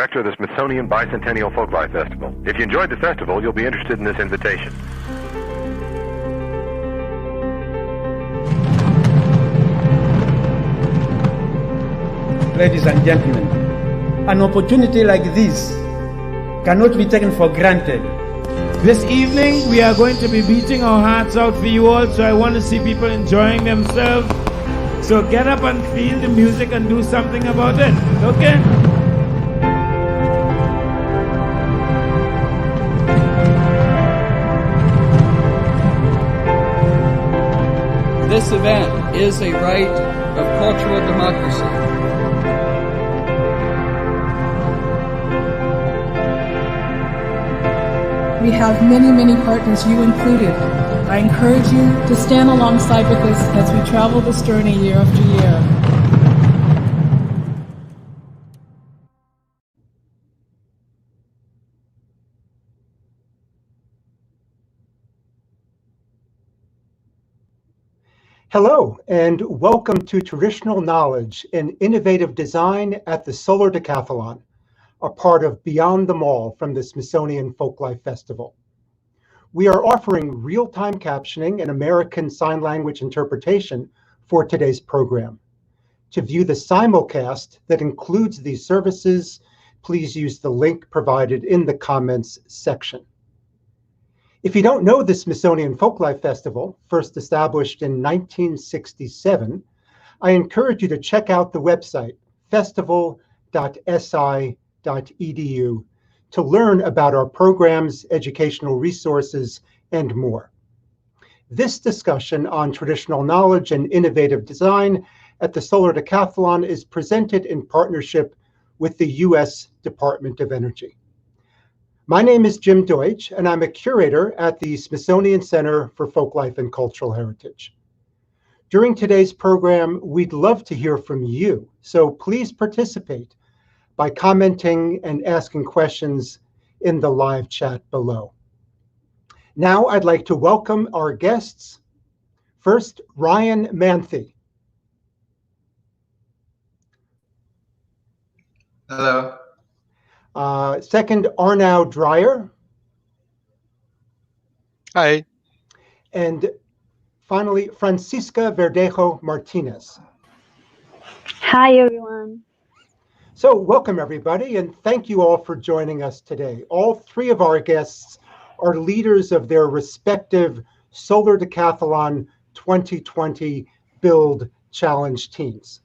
Director of the Smithsonian Bicentennial Folklife Festival. If you enjoyed the festival, you'll be interested in this invitation. Ladies and gentlemen, an opportunity like this cannot be taken for granted. This evening, we are going to be beating our hearts out for you all, so I want to see people enjoying themselves. So get up and feel the music and do something about it, okay? This event is a right of cultural democracy. We have many, many partners, you included. I encourage you to stand alongside with us as we travel this journey year after year. Hello, and welcome to Traditional Knowledge and Innovative Design at the Solar Decathlon, a part of Beyond the Mall from the Smithsonian Folklife Festival. We are offering real-time captioning and American Sign Language interpretation for today's program. To view the simulcast that includes these services, please use the link provided in the comments section. If you don't know the Smithsonian Folklife Festival, first established in 1967, I encourage you to check out the website, festival.si.edu, to learn about our programs, educational resources, and more. This discussion on traditional knowledge and innovative design at the Solar Decathlon is presented in partnership with the U.S. Department of Energy. My name is Jim Deutsch, and I'm a curator at the Smithsonian Center for Folklife and Cultural Heritage. During today's program, we'd love to hear from you, so please participate by commenting and asking questions in the live chat below. Now I'd like to welcome our guests. First, Ryan Manthe. Hello. Second, Arnaud Dreyer. Hi. And finally, Francisca Verdejo Martinez. Hi, everyone. So welcome, everybody, and thank you all for joining us today. All three of our guests are leaders of their respective Solar Decathlon 2020 Build Challenge teams.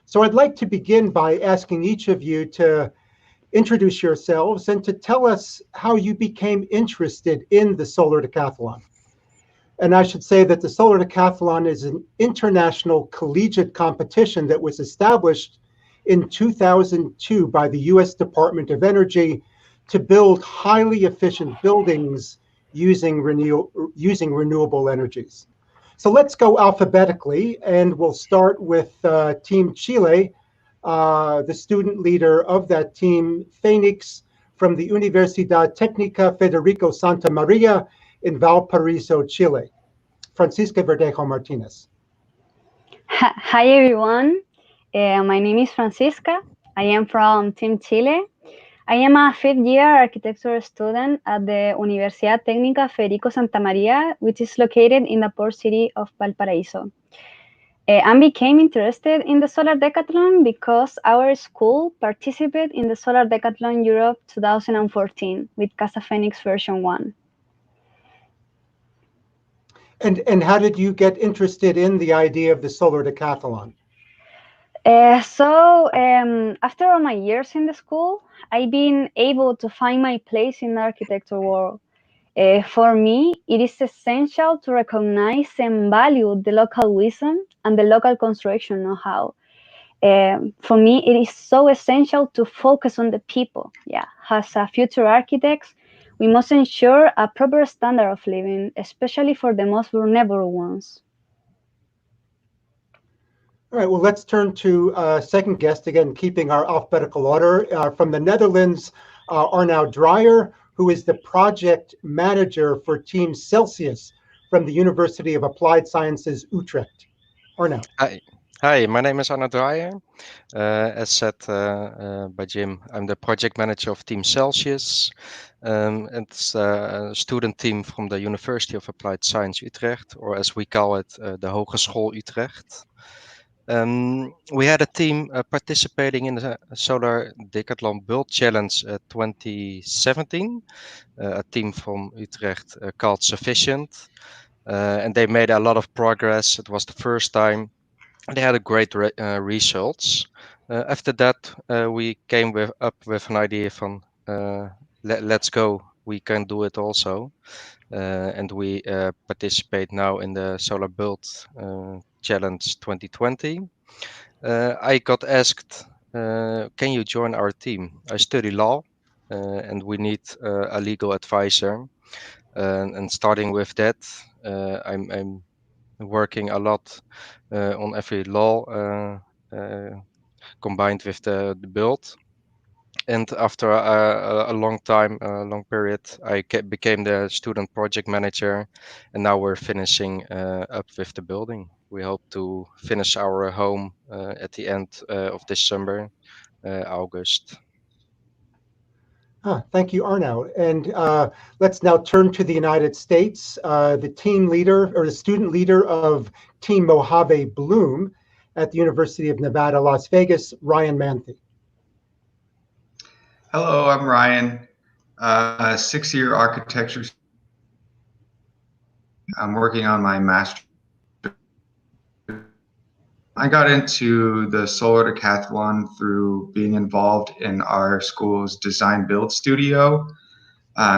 So I'd like to begin by asking each of you to introduce yourselves and to tell us how you became interested in the Solar Decathlon. And I should say that the Solar Decathlon is an international collegiate competition that was established in 2002 by the U.S. Department of Energy to build highly efficient buildings using renewable energies. So let's go alphabetically, and we'll start with Team Chile, the student leader of that team, Phoenix, from the Universidad Técnica Federico Santa Maria in Valparaiso, Chile. Francisca Verdejo Martinez. Hi, everyone. My name is Francisca. I am from Team Chile. I am a fifth-year architecture student at the Universidad Técnica Federico Santa Maria, which is located in the port city of Valparaiso. I became interested in the Solar Decathlon because our school participated in the Solar Decathlon Europe 2014 with Casa Phoenix version 1. And how did you get interested in the idea of the Solar Decathlon? After all my years in the school, I've been able to find my place in the architecture world. For me, it is essential to recognize and value the local wisdom and the local construction know-how. For me, it is so essential to focus on the people. Yeah, as a future architects, we must ensure a proper standard of living, especially for the most vulnerable ones. All right, well, let's turn to second guest, again, keeping our alphabetical order. From the Netherlands, Arnaud Dreyer, who is the project manager for Team Celsius from the University of Applied Sciences, Utrecht. Arnaud. Hi, my name is Arnaud Dreyer. As said by Jim, I'm the project manager of Team Celsius. It's a student team from the University of Applied Science Utrecht, or as we call it, the Hogeschool Utrecht. We had a team participating in the Solar Decathlon Build Challenge 2017, a team from Utrecht called Sufficient, and they made a lot of progress. It was the first time. They had a great results. After that, we came up with an idea from let's go, we can do it also. And we participate now in the Solar Build Challenge 2020. I got asked, can you join our team? I study law and we need a legal advisor. And starting with that, I'm working a lot on every law combined with the build. And after a long period, I became the student project manager, and now we're finishing up with the building. We hope to finish our home at the end of December, August. Thank you, Arnaud. And let's now turn to the United States. The team leader, or the student leader of Team Mojave Bloom at the University of Nevada, Las Vegas, Ryan Manthe. Hello, I'm Ryan, six-year architecture. I'm working on my master's. I got into the Solar Decathlon through being involved in our school's design build studio.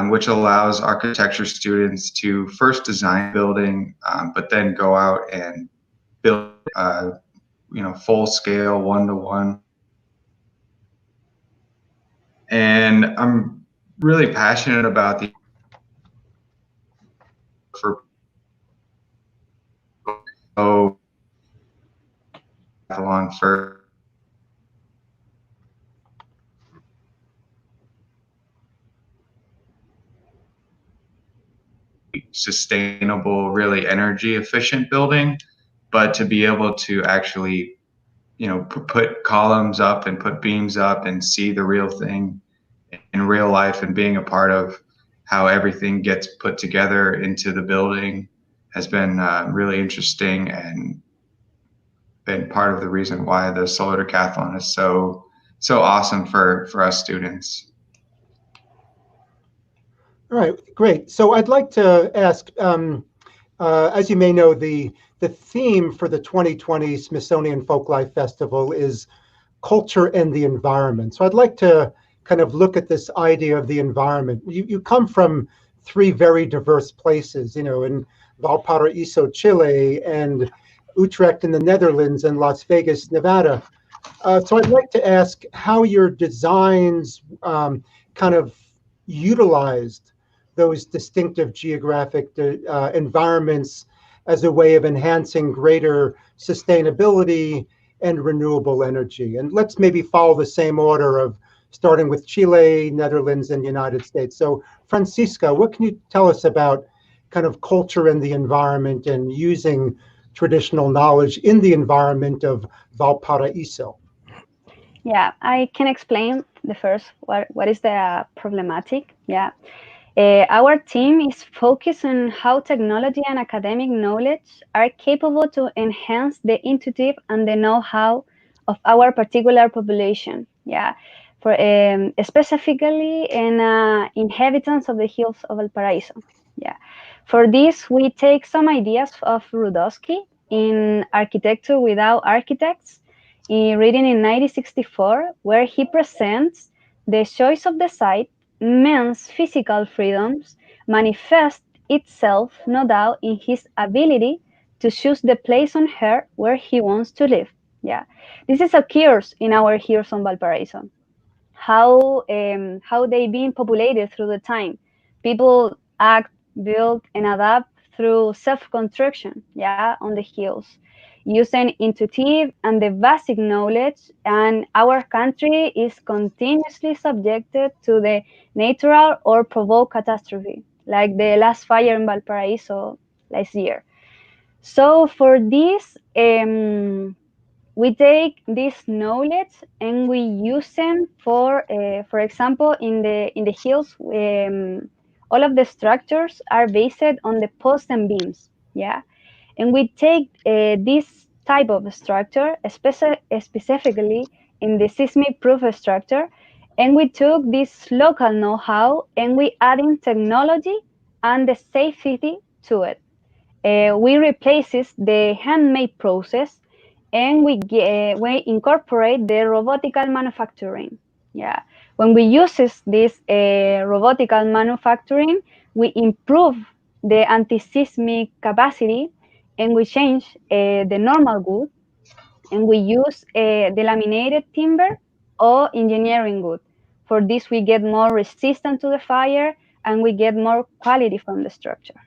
which allows architecture students to first design a building, but then go out and build, full scale, one-to-one. And I'm really passionate about the for sustainable, really energy efficient building, but to be able to actually, put columns up and put beams up and see the real thing in real life, and being a part of how everything gets put together into the building has been really interesting, and been part of the reason why the Solar Decathlon is so awesome for us students. All right, great. So I'd like to ask, as you may know, the theme for the 2020 Smithsonian Folklife Festival is culture and the environment. So I'd like to kind of look at this idea of the environment. You come from three very diverse places, in Valparaiso, Chile, and Utrecht in the Netherlands, and Las Vegas, Nevada. So I'd like to ask how your designs kind of utilized those distinctive geographic environments as a way of enhancing greater sustainability and renewable energy. And let's maybe follow the same order of starting with Chile, Netherlands, and United States. So Francisca, what can you tell us about kind of culture and the environment and using traditional knowledge in the environment of Valparaiso? Yeah, I can explain the first, what is the problematic. Yeah. Our team is focused on how technology and academic knowledge are capable to enhance the intuitive and the know-how of our particular population. Yeah, for specifically in inhabitants of the hills of Valparaiso. Yeah, for this we take some ideas of Rudowski in Architecture Without Architects, written in 1964, where he presents the choice of the site. Man's physical freedoms manifest itself, no doubt, in his ability to choose the place on earth where he wants to live. Yeah, this is occurs in our hills on Valparaiso. How they been populated through the time. People act, build, and adapt through self-construction. Yeah, on the hills, using intuitive and the basic knowledge, and our country is continuously subjected to the natural or provoked catastrophe, like the last fire in Valparaiso last year. So for this, we take this knowledge and we use them for example, in the hills, all of the structures are based on the posts and beams. Yeah. And we take this type of structure, specifically in the seismic-proof structure, and we took this local know-how and we adding technology and the safety to it. We replaces the handmade process, and we incorporate the robotical manufacturing. Yeah, when we uses this robotical manufacturing, we improve the anti-seismic capacity, and we change the normal wood, and we use the laminated timber or engineering wood. For this, we get more resistant to the fire, and we get more quality from the structure.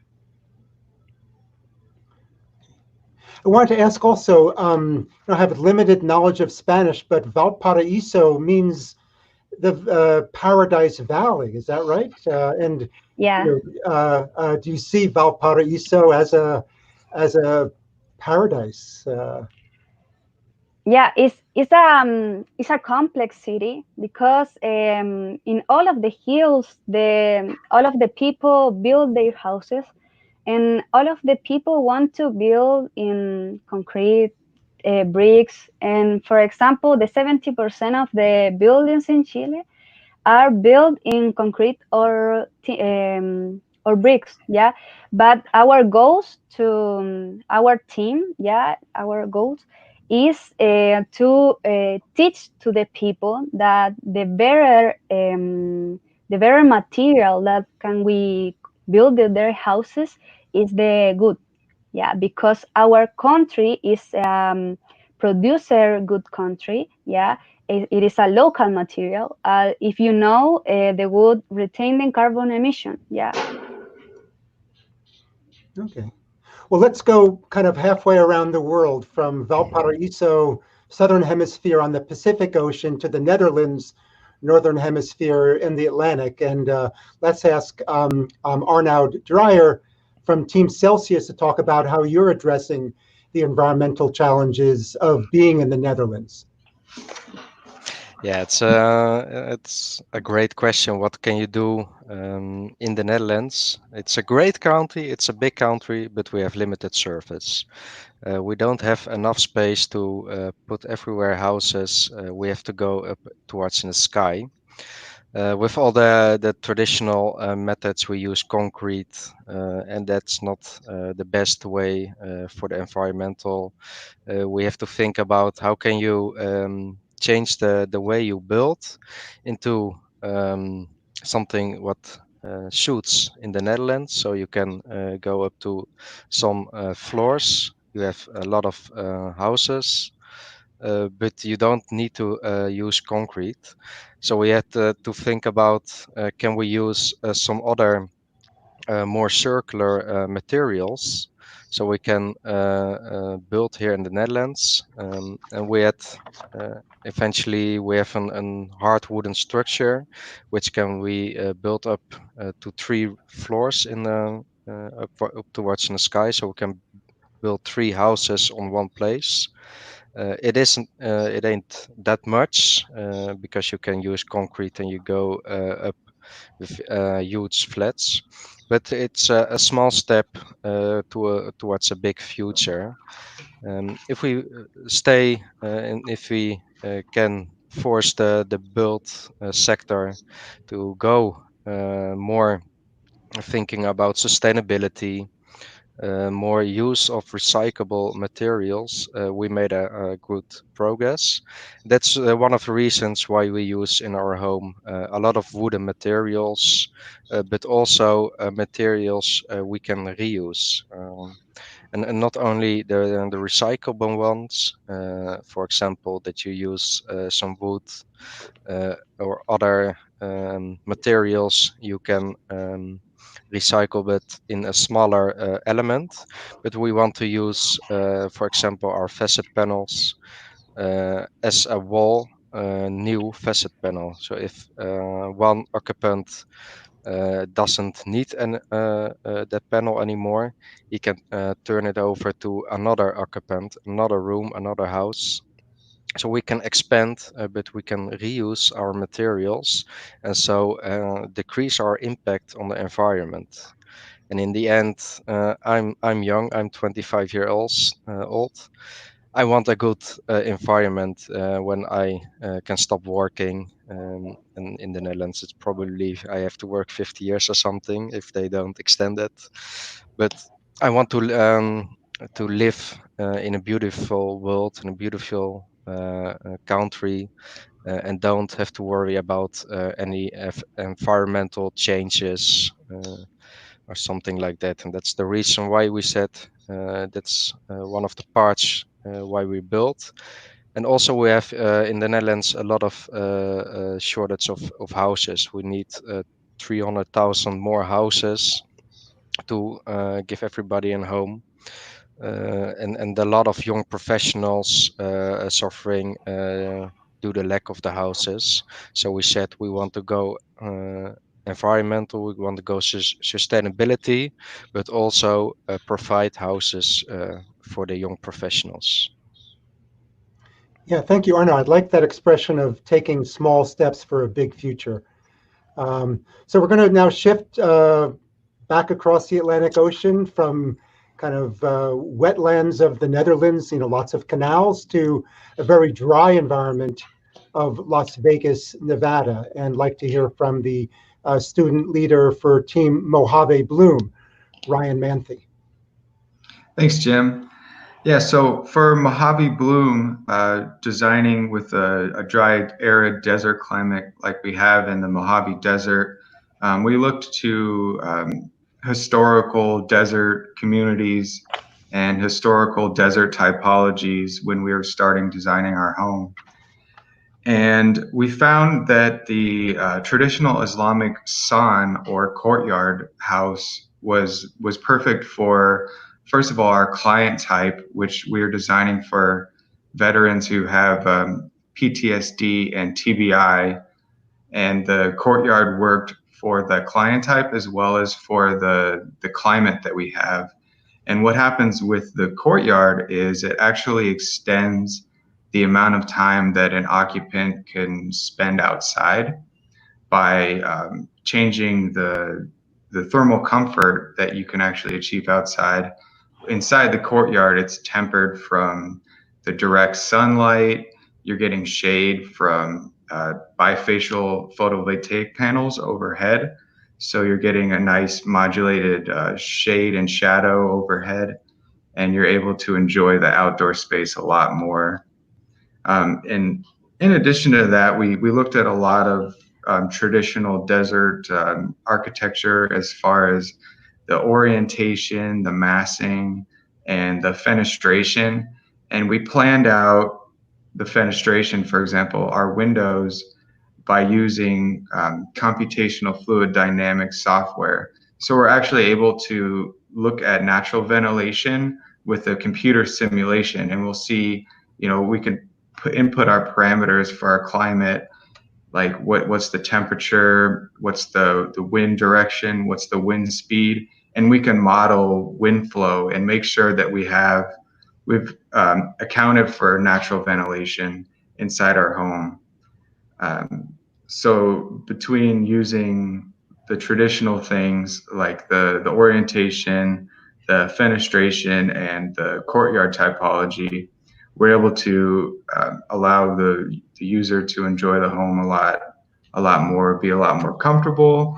I wanted to ask also, I have limited knowledge of Spanish, but Valparaiso means the Paradise Valley. Is that right? And yeah, do you see Valparaiso as a paradise? Yeah, it's a complex city because in all of the hills, all of the people build their houses, and all of the people want to build in concrete, bricks. And for example, the 70% of the buildings in Chile are built in concrete or bricks. Yeah, but our goals to our team, our goals is to teach to the people that the better the very material that can we build their houses is the wood. Yeah, because our country is producer good country. Yeah, it is a local material. If you know, the wood retain the carbon emission. Yeah. Okay. Well, let's go kind of halfway around the world from Valparaiso, southern hemisphere on the Pacific Ocean, to the Netherlands, northern hemisphere in the Atlantic. And let's ask Arnoud Dreyer from Team Celsius to talk about how you're addressing the environmental challenges of being in the Netherlands. Yeah, it's a great question. What can you do in the Netherlands? It's a great country. It's a big country, but we have limited surface. We don't have enough space to put everywhere houses. We have to go up towards in the sky. With all the traditional methods, we use concrete, and that's not the best way for the environmental. We have to think about how can you change the way you build into something what suits in the Netherlands. So you can go up to some floors. You have a lot of houses, but you don't need to use concrete. So we had to think about can we use some other more circular materials so we can build here in the Netherlands. And we had eventually we have an hard wooden structure which can we build up to 3 floors in up towards in the sky, so we can build 3 houses on one place. It ain't that much because you can use concrete and you go up with huge flats, but it's a small step towards a big future. If we stay and if we can force the build sector to go more thinking about sustainability, more use of recyclable materials, we made a good progress. That's one of the reasons why we use in our home a lot of wooden materials, but also materials we can reuse. And not only the recyclable ones, for example, that you use some wood or other materials you can recycle but in a smaller element, but we want to use for example our facade panels as a wall new facade panel. So if one occupant doesn't need that panel anymore, he can turn it over to another occupant, another room, another house. So we can expand, but we can reuse our materials, and so decrease our impact on the environment. And in the end, I'm young. I'm 25 years old. I want a good environment when I can stop working. And in the Netherlands, it's probably I have to work 50 years or something if they don't extend it. But I want to live in a beautiful world, in a beautiful country, and don't have to worry about any environmental changes or something like that. And that's the reason why we said that's one of the parts why we built. And also we have in the Netherlands a lot of shortage of houses. We need 300,000 more houses to give everybody a home. And a lot of young professionals are suffering due to the lack of the houses. So we said we want to go environmental, we want to go sustainability, but also provide houses for the young professionals. Yeah, thank you, Arno. I'd like that expression of taking small steps for a big future. So we're going to now shift back across the Atlantic Ocean from kind of wetlands of the Netherlands, lots of canals, to a very dry environment of Las Vegas, Nevada. And like to hear from the student leader for Team Mojave Bloom, Ryan Manthe. Thanks, Jim. Yeah, so for Mojave Bloom, designing with a dry, arid desert climate like we have in the Mojave Desert, we looked to historical desert communities and historical desert typologies when we were starting designing our home. And we found that the traditional Islamic san or courtyard house was perfect for, first of all, our client type, which we're designing for veterans who have PTSD and TBI. And the courtyard worked for the client type as well as for the climate that we have. And what happens with the courtyard is it actually extends the amount of time that an occupant can spend outside by changing the thermal comfort that you can actually achieve outside. Inside the courtyard, it's tempered from the direct sunlight. You're getting shade from bifacial photovoltaic panels overhead. So you're getting a nice modulated shade and shadow overhead, and you're able to enjoy the outdoor space a lot more. And in addition to that, we looked at a lot of traditional desert architecture as far as the orientation, the massing, and the fenestration. And we planned out the fenestration, for example, our windows by using computational fluid dynamics software. So we're actually able to look at natural ventilation with a computer simulation, and we'll see, we can input our parameters for our climate, like what's the temperature, what's the wind direction, what's the wind speed, and we can model wind flow and make sure that we've accounted for natural ventilation inside our home. So between using the traditional things like the orientation, the fenestration, and the courtyard typology, we're able to allow the user to enjoy the home a lot more, be a lot more comfortable.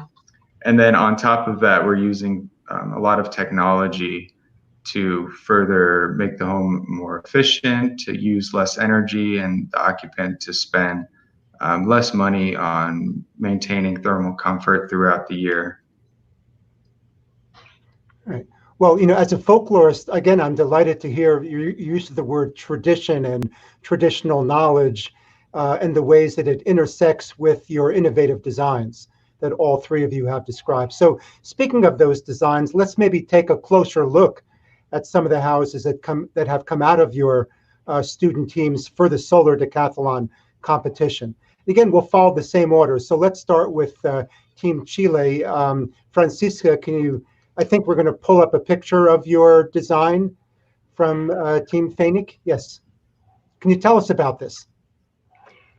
And then on top of that, we're using a lot of technology to further make the home more efficient, to use less energy, and the occupant to spend less money on maintaining thermal comfort throughout the year. Right. Well, as a folklorist, again, I'm delighted to hear your use of the word tradition and traditional knowledge and the ways that it intersects with your innovative designs that all three of you have described. So speaking of those designs, let's maybe take a closer look at some of the houses that have come out of your student teams for the Solar Decathlon competition. Again, we'll follow the same order. So let's start with Team Chile. Francisca, I think we're going to pull up a picture of your design from Team Fenix. Yes. Can you tell us about this?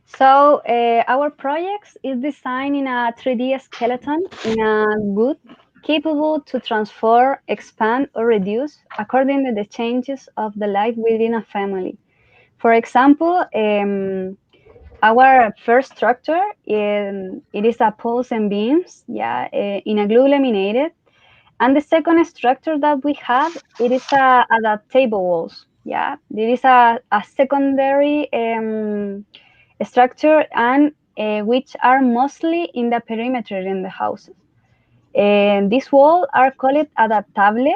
So our project is designed in a 3D skeleton in a wood capable to transform, expand, or reduce according to the changes of the life within a family. For example, our first structure, it is a poles and beams, in a glue laminated. And the second structure that we have, it is a adaptable walls. Yeah, there is a secondary structure, and which are mostly in the perimeter in the houses. And these walls are called adaptable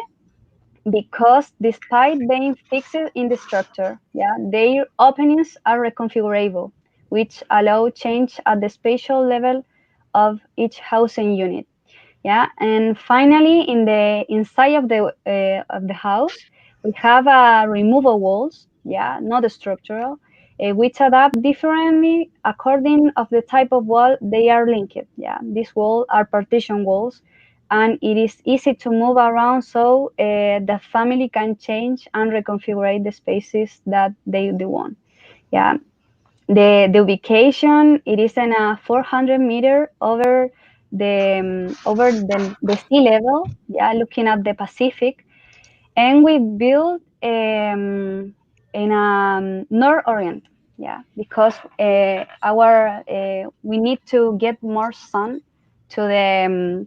because despite being fixed in the structure, their openings are reconfigurable, which allow change at the spatial level of each housing unit. And finally, in the inside of the house, we have removable walls, not structural, which adapt differently according of the type of wall they are linked. These walls are partition walls, and it is easy to move around, so the family can change and reconfigure the spaces that they want. The ubication, it is in a 400 meter over the sea level, looking at the Pacific, and we build in a north orient, because we need to get more sun to the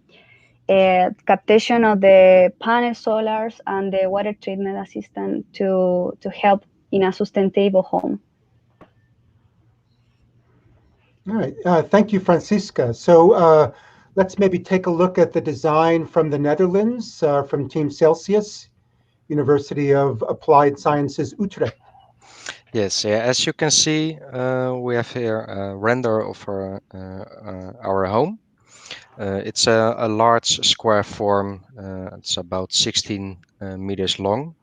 captation of the panel solars, and the water treatment assistant to help in a sustainable home. All right, thank you, Francisca. So let's maybe take a look at the design from the Netherlands, from Team Celsius, University of Applied Sciences, Utrecht. Yes, yeah, as you can see, we have here a render of our home. It's a large square form. It's about 16 meters long.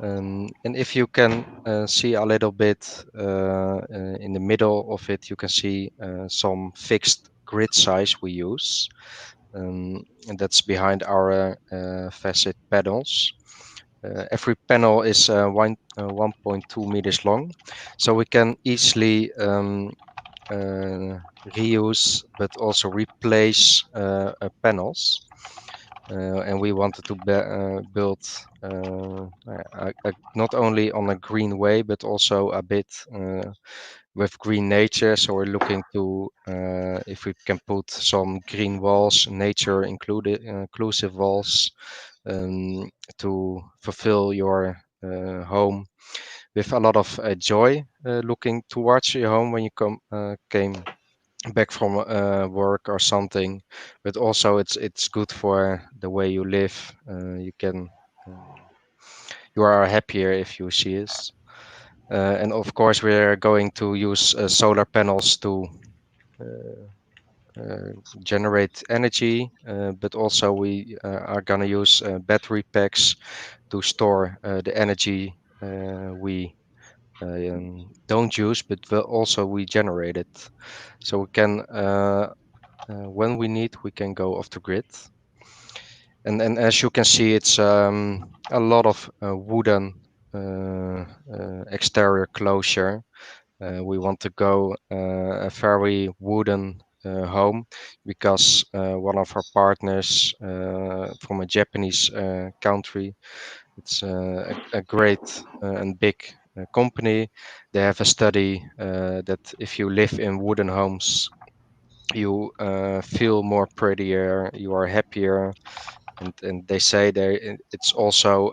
And if you can see a little bit in the middle of it, you can see some fixed grid size we use. And that's behind our facet panels. Every panel is 1.2 meters long, so we can easily reuse but also replace panels. And we wanted to build not only on a green way, but also a bit with green nature. So we're looking to if we can put some green walls, nature inclusive walls, to fulfill your home with a lot of joy, looking towards your home when you came back from work or something. But also it's good for the way you live. You are happier if you see this. And of course we're going to use solar panels to generate energy, but also we are going to use battery packs to store the energy we don't use, but also we generate it. So we can, when we need, we can go off the grid. And as you can see, it's a lot of wooden exterior closure. We want to go a very wooden home, because one of our partners from a Japanese country, it's a great and big company. They have a study that if you live in wooden homes, you feel more prettier, you are happier, and they say it's also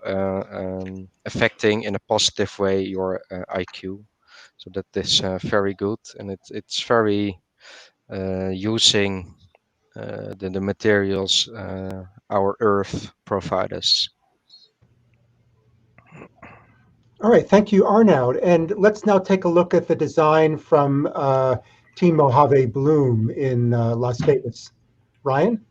affecting in a positive way your IQ. So that is very good, and it's very using the materials our Earth provides us. All right, thank you, Arnoud. And let's now take a look at the design from Team Mojave Bloom in Las Vegas. Ryan?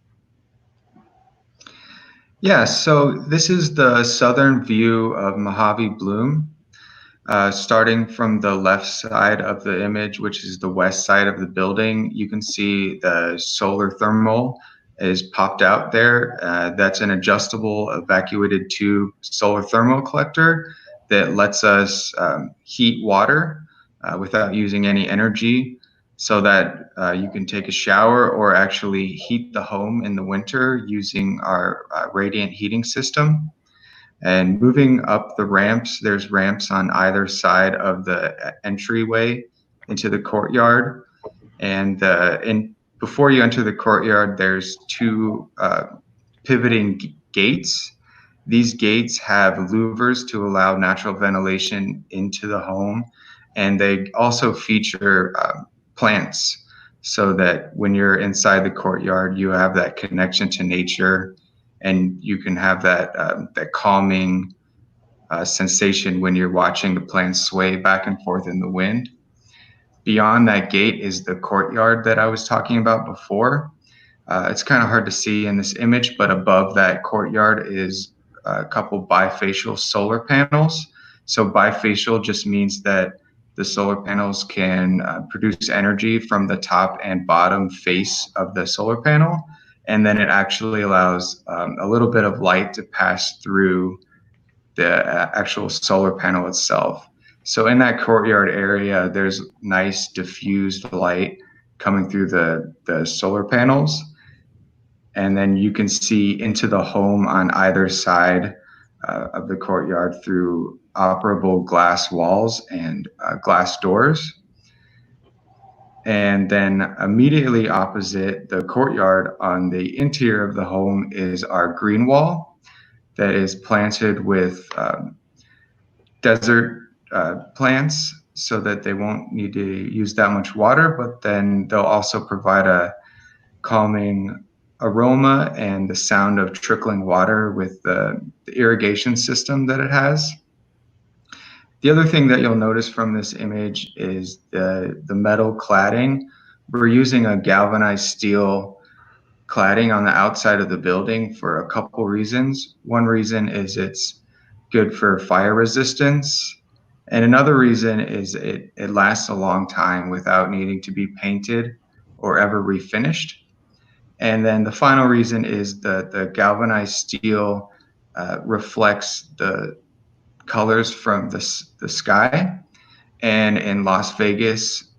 Yeah, so this is the southern view of Mojave Bloom. Starting from the left side of the image, which is the west side of the building, you can see the solar thermal is popped out there. That's an adjustable evacuated tube solar thermal collector that lets us heat water without using any energy, so that you can take a shower or actually heat the home in the winter using our radiant heating system. And moving up the ramps, there's ramps on either side of the entryway into the courtyard. And before you enter the courtyard, there's two pivoting gates. These gates have louvers to allow natural ventilation into the home. And they also feature plants, so that when you're inside the courtyard, you have that connection to nature, and you can have that calming sensation when you're watching the plants sway back and forth in the wind. Beyond that gate is the courtyard that I was talking about before. It's kind of hard to see in this image, but above that courtyard is a couple bifacial solar panels. So bifacial just means that the solar panels can produce energy from the top and bottom face of the solar panel. And then it actually allows a little bit of light to pass through the actual solar panel itself. So in that courtyard area, there's nice diffused light coming through the solar panels. And then you can see into the home on either side of the courtyard through operable glass walls and glass doors. And then immediately opposite the courtyard on the interior of the home is our green wall that is planted with desert plants so that they won't need to use that much water, but then they'll also provide a calming aroma and the sound of trickling water with the irrigation system that it has. The other thing that you'll notice from this image is the metal cladding. We're using a galvanized steel cladding on the outside of the building for a couple reasons. One reason is it's good for fire resistance. And another reason is it lasts a long time without needing to be painted or ever refinished. And then the final reason is the galvanized steel reflects the colors from the sky. And in Las Vegas,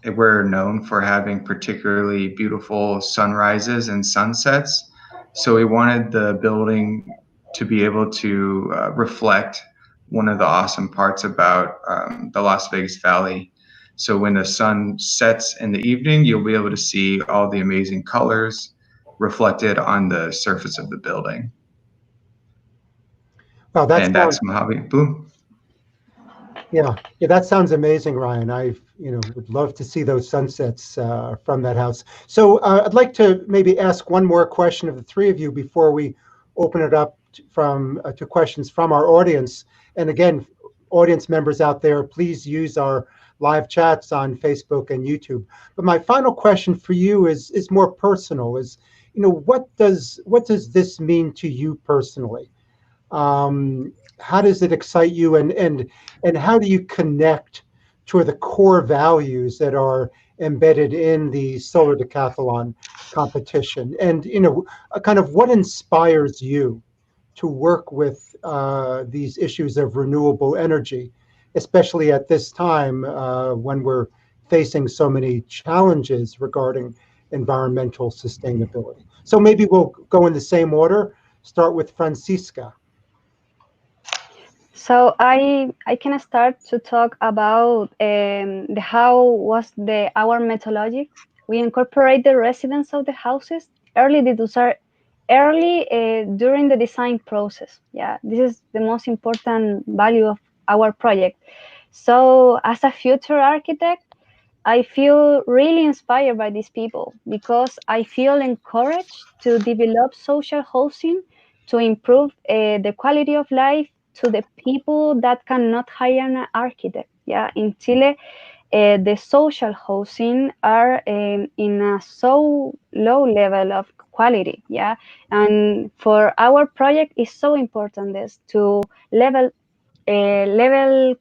we're known for having particularly beautiful sunrises and sunsets. So we wanted the building to be able to reflect one of the awesome parts about the Las Vegas Valley. So when the sun sets in the evening, you'll be able to see all the amazing colors reflected on the surface of the building. Wow, And that's Mojave Bloom. Yeah, that sounds amazing, Ryan. I, would love to see those sunsets from that house. So I'd like to maybe ask one more question of the three of you before we open it up to questions from our audience. And again, audience members out there, please use our live chats on Facebook and YouTube. But my final question for you is more personal. Is, what does this mean to you personally? How does it excite you, and how do you connect to the core values that are embedded in the Solar Decathlon competition? And kind of what inspires you to work with these issues of renewable energy, especially at this time when we're facing so many challenges regarding environmental sustainability? So maybe we'll go in the same order. Start with Francisca. So I can start to talk about how was our methodology. We incorporate the residents of the houses early during the design process. Yeah, this is the most important value of our project. So as a future architect, I feel really inspired by these people because I feel encouraged to develop social housing to improve the quality of life to the people that cannot hire an architect. Yeah, in Chile, the social housing are in a so low level of quality. Yeah, and for our project, it's so important this to level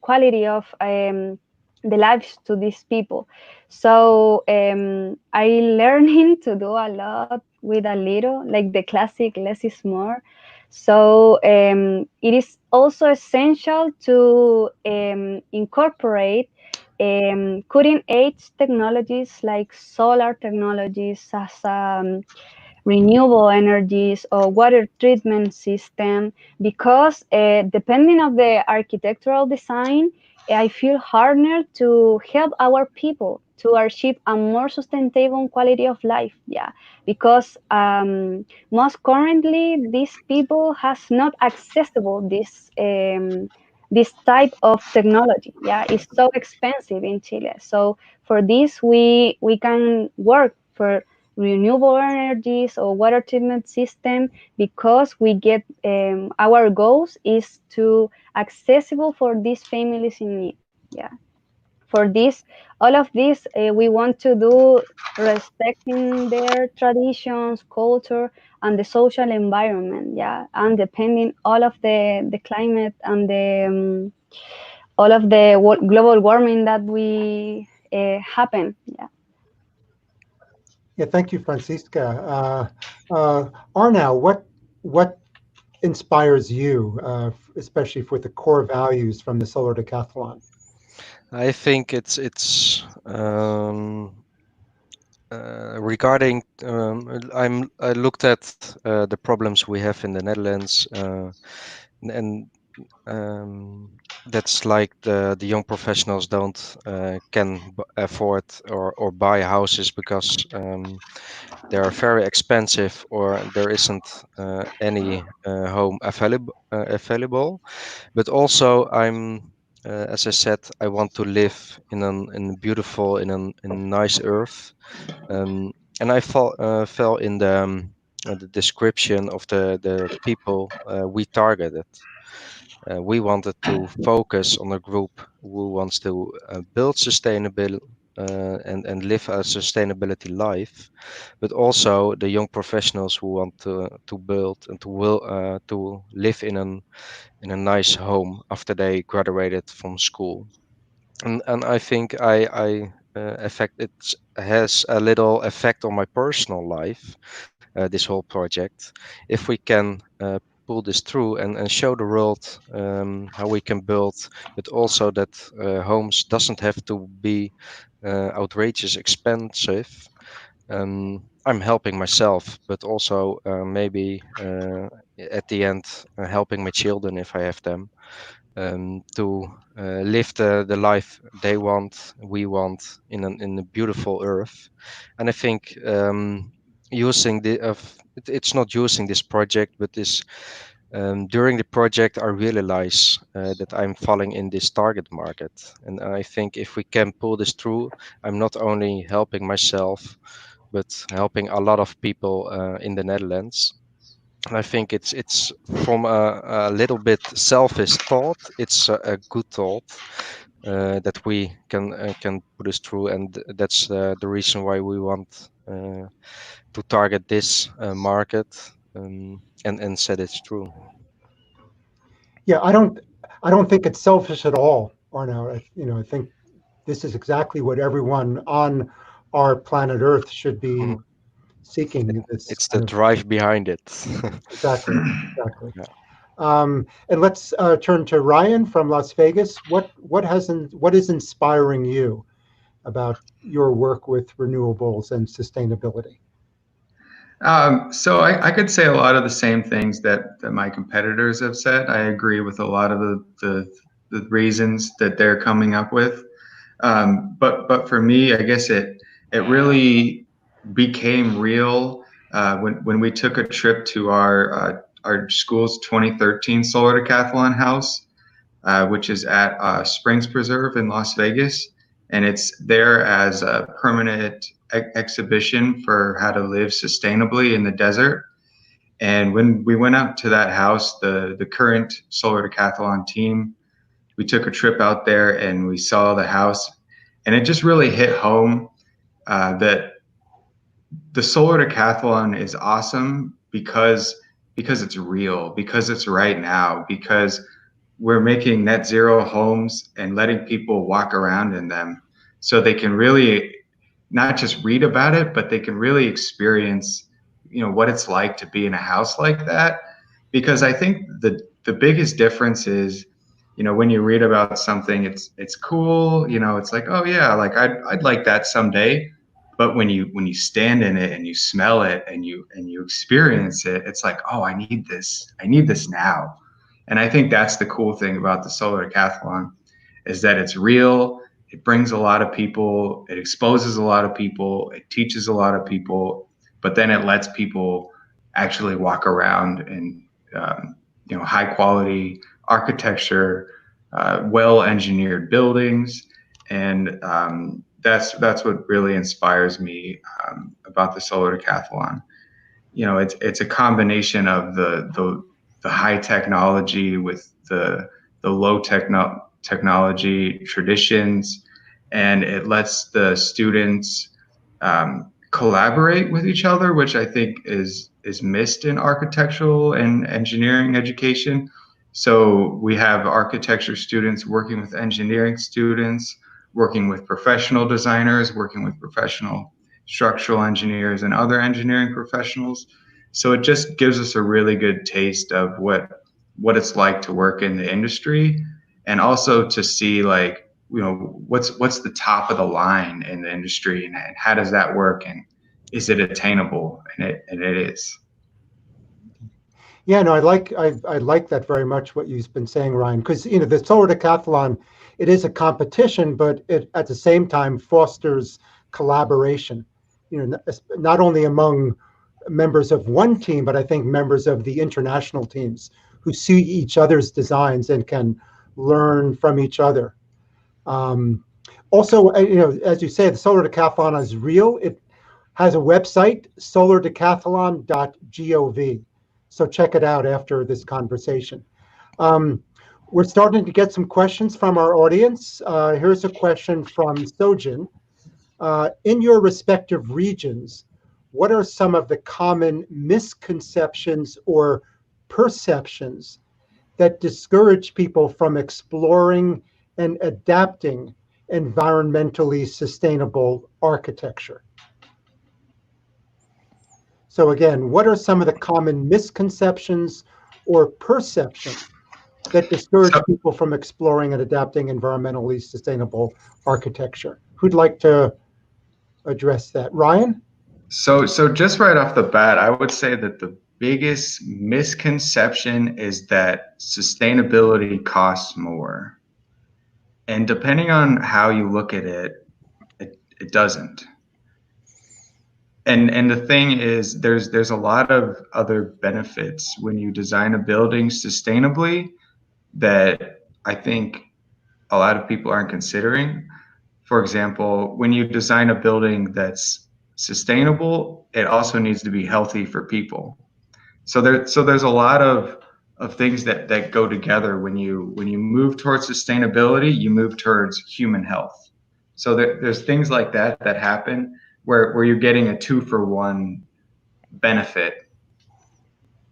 quality of the lives to these people. So I learning to do a lot with a little, like the classic less is more. So it is also essential to incorporate cutting edge technologies like solar technologies as renewable energies or water treatment system, because depending on the architectural design, I feel harder to help our people to achieve a more sustainable quality of life. Yeah, because most currently these people has not accessible this type of technology. Yeah, it's so expensive in Chile. So for this, we can work for renewable energies or water treatment system, because we get our goals is to accessible for these families in need. Yeah, for this, all of this we want to do respecting their traditions, culture, and the social environment. Yeah, and depending all of the climate and the all of the global warming that we happen. Yeah. Yeah, thank you, Francisca. Arnau, what inspires you, especially for the core values from the Solar Decathlon? I think it's regarding. I looked at the problems we have in the Netherlands, and that's like the young professionals don't can afford or buy houses because they are very expensive or there isn't any home available. But also as I said, I want to live in a beautiful in a nice earth. And I fell in the description of the people we targeted. We wanted to focus on a group who wants to build sustainable and live a sustainability life, but also the young professionals who want to build and to live in a nice home after they graduated from school. And I think I effect it has a little effect on my personal life, this whole project. If we can pull this through and show the world how we can build, but also that homes doesn't have to be outrageous expensive. I'm helping myself, but also maybe at the end helping my children if I have them, to live the life they want, we want in a beautiful earth. And I think using it's not using this project, but this during the project I realize that I'm falling in this target market. And I think if we can pull this through, I'm not only helping myself, but helping a lot of people in the Netherlands. And I think it's from a little bit selfish thought. It's a good thought that we can put us through, and that's the reason why we want to target this market and set it through. Yeah, I don't think it's selfish at all, Arno. I think this is exactly what everyone on our planet Earth should be Mhm. seeking. This It's the kind of drive behind it. exactly, exactly. Yeah. And let's turn to Ryan from Las Vegas. What is inspiring you about your work with renewables and sustainability? So I could say a lot of the same things that my competitors have said. I agree with a lot of the reasons that they're coming up with. But for me, I guess it really became real when we took a trip to our school's 2013 Solar Decathlon house, which is at Springs Preserve in Las Vegas, and it's there as a permanent exhibition for how to live sustainably in the desert. And when we went out to that house, the current Solar Decathlon team, we took a trip out there and we saw the house, and it just really hit home that the Solar Decathlon is awesome because it's real, because it's right now, because we're making net zero homes and letting people walk around in them so they can really not just read about it, but they can really experience, what it's like to be in a house like that. Because I think the biggest difference is, when you read about something, it's cool, it's like, oh yeah, like I'd like that someday. But when you stand in it and you smell it and you experience it, it's like, oh, I need this now. And I think that's the cool thing about the Solar Decathlon, is that it's real. It brings a lot of people. It exposes a lot of people. It teaches a lot of people. But then it lets people actually walk around in high quality architecture, well engineered buildings, and that's what really inspires me about the Solar Decathlon. It's a combination of the high technology with the low technology traditions, and it lets the students collaborate with each other, which I think is missed in architectural and engineering education. So we have architecture students working with engineering students, working with professional designers, working with professional structural engineers and other engineering professionals. So it just gives us a really good taste of what it's like to work in the industry, and also to see, like, what's the top of the line in the industry, and how does that work, and is it attainable? And it is. Yeah, no, I like that very much, what you've been saying, Ryan, because the Solar Decathlon, it is a competition, but it at the same time fosters collaboration. Not only among members of one team, but I think members of the international teams who see each other's designs and can learn from each other. Also, as you say, the Solar Decathlon is real. It has a website, solardecathlon.gov. So check it out after this conversation. We're starting to get some questions from our audience. Here's a question from Sojin. In your respective regions, what are some of the common misconceptions or perceptions that discourage people from exploring and adapting environmentally sustainable architecture? So again, what are some of the common misconceptions or perceptions that discourage people from exploring and adapting environmentally sustainable architecture? Who'd like to address that? Ryan? So just right off the bat, I would say that the biggest misconception is that sustainability costs more. And depending on how you look at it, it doesn't. And the thing is, there's a lot of other benefits when you design a building sustainably that I think a lot of people aren't considering. For example, when you design a building that's sustainable, it also needs to be healthy for people. So there's a lot of things that go together. When you move towards sustainability, you move towards human health. So there's things like that happen where you're getting a 2-for-1 benefit.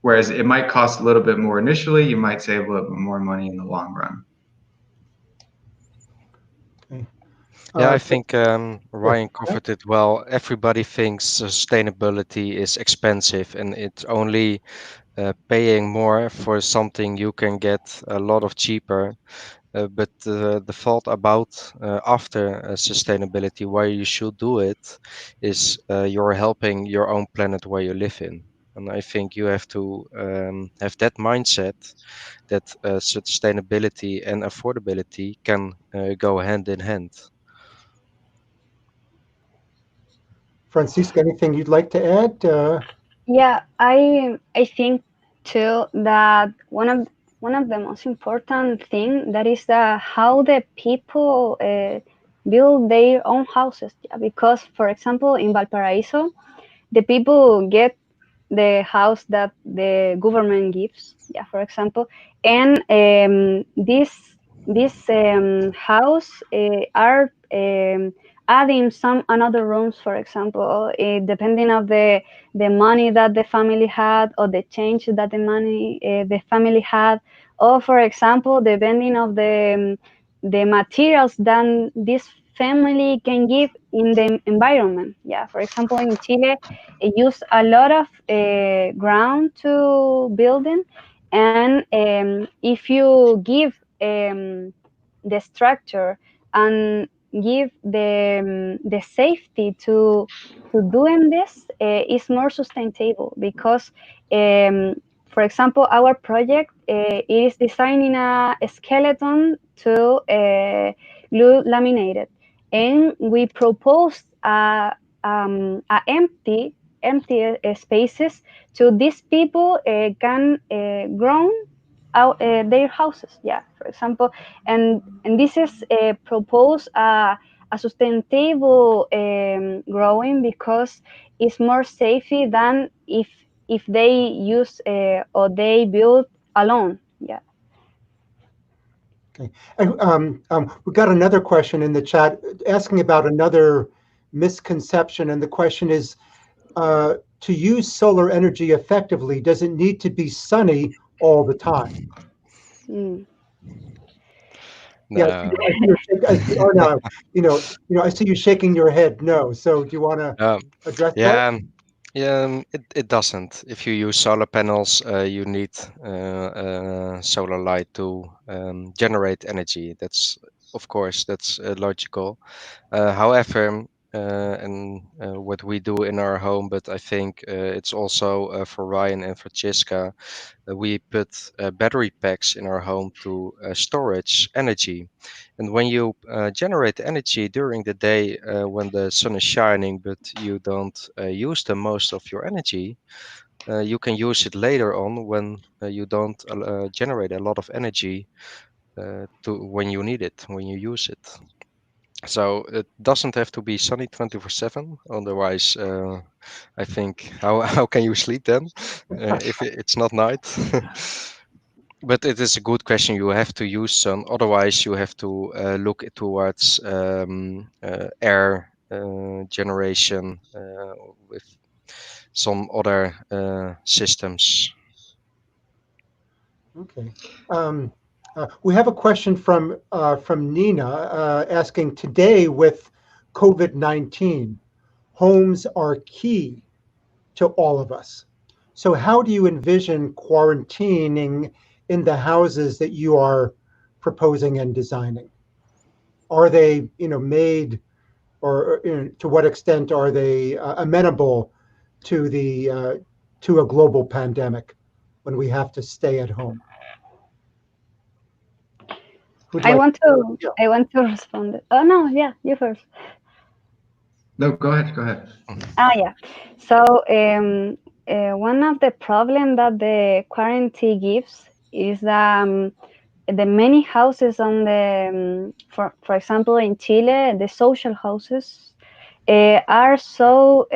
Whereas it might cost a little bit more initially, you might save a little bit more money in the long run. Okay. Yeah, I think Ryan covered it well. Everybody thinks sustainability is expensive, and it's only paying more for something you can get a lot of cheaper. But the thought about after sustainability, why you should do it, is you're helping your own planet where you live in. And I think you have to have that mindset that sustainability and affordability can go hand in hand. Francisca, anything you'd like to add? Yeah, I think too that one of the most important thing that is how the people build their own houses. Yeah, because for example in Valparaiso, the people get the house that the government gives. Yeah, for example, and this house are adding some another rooms, for example, depending of the money that the family had, or the change that the family had, or for example depending of the materials that this family can give in the environment. Yeah, for example in Chile it use a lot of ground to building, and if you give the structure and give the safety to doing this, is more sustainable, because for example our project it is designing a skeleton to glue laminated, and we proposed empty spaces to these people can grow out their houses. Yeah, for example, and this is propose a sustainable growing, because it's more safe than if they use or they build alone. Yeah. Okay. And we got another question in the chat asking about another misconception, and the question is, to use solar energy effectively, does it need to be sunny all the time? Yeah, I see you shaking your head no. So do you want to address that? Yeah, it doesn't. If you use solar panels, you need solar light to generate energy. Of course, that's logical. However, and what we do in our home, but I think it's also for Ryan and Francisca. We put battery packs in our home to storage energy. And when you generate energy during the day when the sun is shining, but you don't use the most of your energy, you can use it later on when you don't generate a lot of energy to when you need it, when you use it. So it doesn't have to be sunny 24/7. Otherwise, I think how can you sleep then if it's not night? But it is a good question. You have to use sun. Otherwise, you have to look towards air generation with some other systems. Okay. We have a question from Nina asking, today with COVID-19, homes are key to all of us. So how do you envision quarantining in the houses that you are proposing and designing? Are they, made, or to what extent are they amenable to to a global pandemic when we have to stay at home? I want to respond. Oh no, yeah, you first. No, go ahead. Go ahead. Yeah. So one of the problems that the quarantine gives is the many houses on the, for example, in Chile, the social houses are so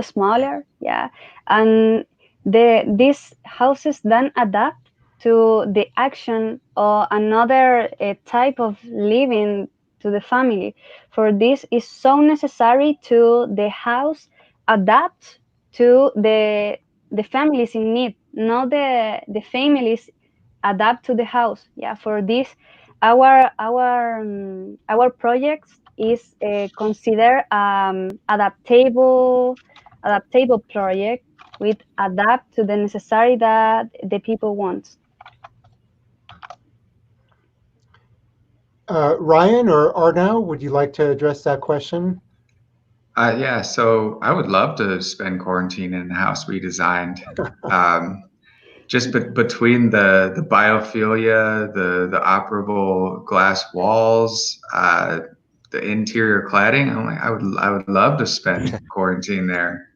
smaller, yeah, and these houses then adapt to the action or another type of living to the family. For this is so necessary to the house adapt to the families in need, not the families adapt to the house. Yeah, for this, our projects is consider adaptable project with adapt to the necessary that the people want. Ryan or Arnau, would you like to address that question? Yeah, so I would love to spend quarantine in the house we designed. Just between the biophilia, the operable glass walls, the interior cladding, I would love to spend quarantine there.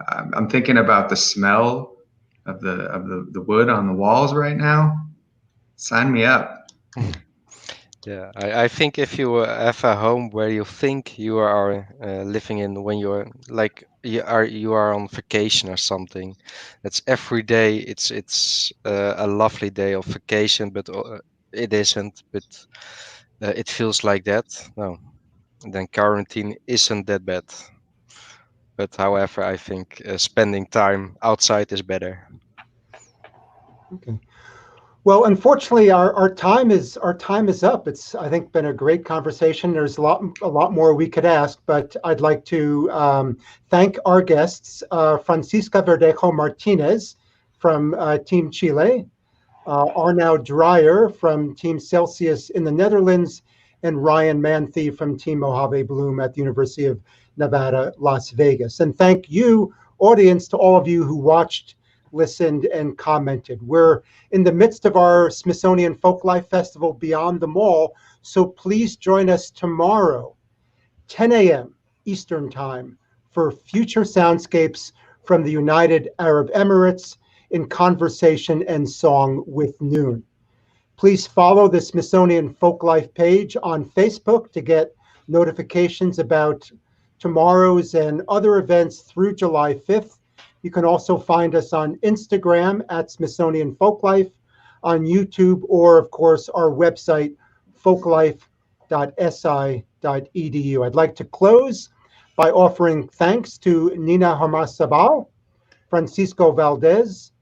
I'm thinking about the smell of the wood on the walls right now. Sign me up. Yeah, I think if you have a home where you think you are living in when you're like you are on vacation or something, that's every day. It's a lovely day of vacation, but it isn't. But it feels like that. No, then quarantine isn't that bad. But however, I think spending time outside is better. Okay. Well, unfortunately, our time is up. It's, I think, been a great conversation. There's a lot more we could ask, but I'd like to thank our guests, Francisca Verdejo Martinez from Team Chile, Arnau Dreyer from Team Celsius in the Netherlands, and Ryan Manthe from Team Mojave Bloom at the University of Nevada, Las Vegas. And thank you, audience, to all of you who watched, listened, and commented. We're in the midst of our Smithsonian Folklife Festival Beyond the Mall, so please join us tomorrow, 10 a.m. Eastern Time, for Future Soundscapes from the United Arab Emirates in conversation and song with Noon. Please follow the Smithsonian Folklife page on Facebook to get notifications about tomorrow's and other events through July 5th. You can also find us on Instagram at Smithsonian Folklife, on YouTube, or of course our website, folklife.si.edu. I'd like to close by offering thanks to Nina Hamas-Sabal, Francisco Valdez,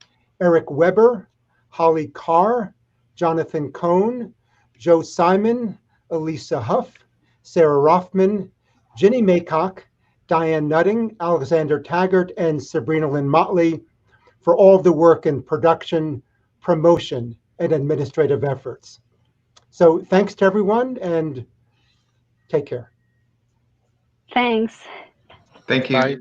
Eric Weber, Holly Carr, Jonathan Cohn, Joe Simon, Elisa Huff, Sarah Rothman, Ginny Maycock, Diane Nutting, Alexander Taggart, and Sabrina Lynn Motley for all of the work in production, promotion, and administrative efforts. So thanks to everyone, and Take care. Thanks. Thank you. Bye.